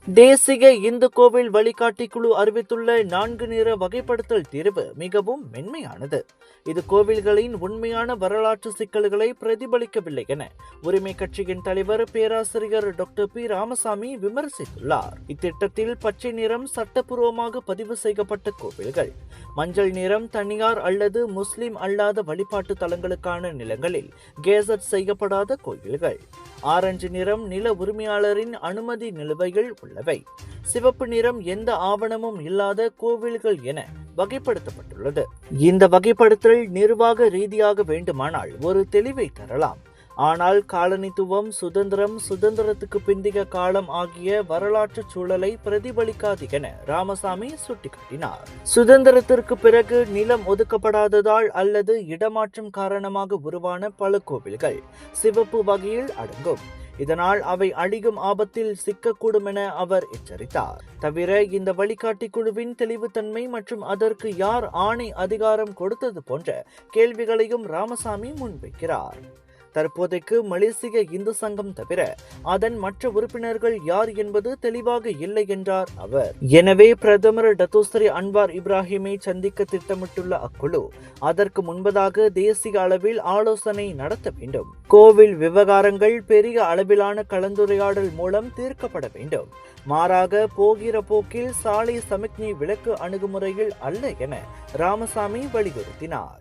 தேசிய இந்து கோவில் வழிகாட்டி குழு அறிவித்துள்ள 4 நிற வகைப்படுத்தல் தீர்வு மிகவும் மென்மையானது. இது கோவில்களின் உண்மையான வரலாற்று சிக்கல்களை பிரதிபலிக்கவில்லை என உரிமை கட்சியின் தலைவர் பேராசிரியர் டாக்டர் பி ராமசாமி விமர்சித்துள்ளார். இத்திட்டத்தில் பச்சை நிறம் சட்டப்பூர்வமாக பதிவு செய்யப்பட்ட கோவில்கள், மஞ்சள் நிறம் தனியார் அல்லது முஸ்லிம் அல்லாத வழிபாட்டு தலங்களுக்கான நிலங்களில் கேசட் செய்யப்படாத கோயில்கள், ஆரஞ்சு நிறம் நில உரிமையாளரின் அனுமதி நிலுவையில் உள்ளவை, சிவப்பு நிறம் எந்த ஆவணமும் இல்லாத கோவில்கள் என வகைப்படுத்தப்பட்டுள்ளது. இந்த வகைப்படுத்தல் நிர்வாக ரீதியாக வேண்டுமானால் ஒரு தெளிவை தரலாம். ஆனால் காலனித்துவம், சுதந்திரத்துக்கு பிந்தைய காலம் ஆகிய வரலாற்று சூழலை பிரதிபலிக்காது என ராமசாமி சுட்டிக்காட்டினார். சுதந்திரத்திற்கு பிறகு நிலம் ஒதுக்கப்படாததால் அல்லது இடமாற்றம் காரணமாக உருவான பல கோவில்கள் சிவப்பு வகையில் அடங்கும். இதனால் அவை அழியும் ஆபத்தில் சிக்கக்கூடும் என அவர் எச்சரித்தார். தவிர இந்த வழிகாட்டி குழுவின் தெளிவுத்தன்மை மற்றும் அதற்கு யார் ஆணை அதிகாரம் கொடுத்தது போன்ற கேள்விகளையும் ராமசாமி முன்வைக்கிறார். தற்போதைக்கு மலேசிய இந்து சங்கம் தவிர அதன் மற்ற உறுப்பினர்கள் யார் என்பது தெளிவாக இல்லை என்றார் அவர். எனவே பிரதமர் டத்தோஸ்ரீ அன்வார் இப்ராஹிமை சந்திக்க திட்டமிட்டுள்ள அக்குழு அதற்கு முன்பதாக தேசிய அளவில் ஆலோசனை நடத்த வேண்டும். கோவில் விவகாரங்கள் பெரிய அளவிலான கலந்துரையாடல் மூலம் தீர்க்கப்பட வேண்டும். மாறாக போகிற போக்கில் சாலை சமிக்ஞை விலக்கு அணுகுமுறையில் அல்ல என ராமசாமி வலியுறுத்தினார்.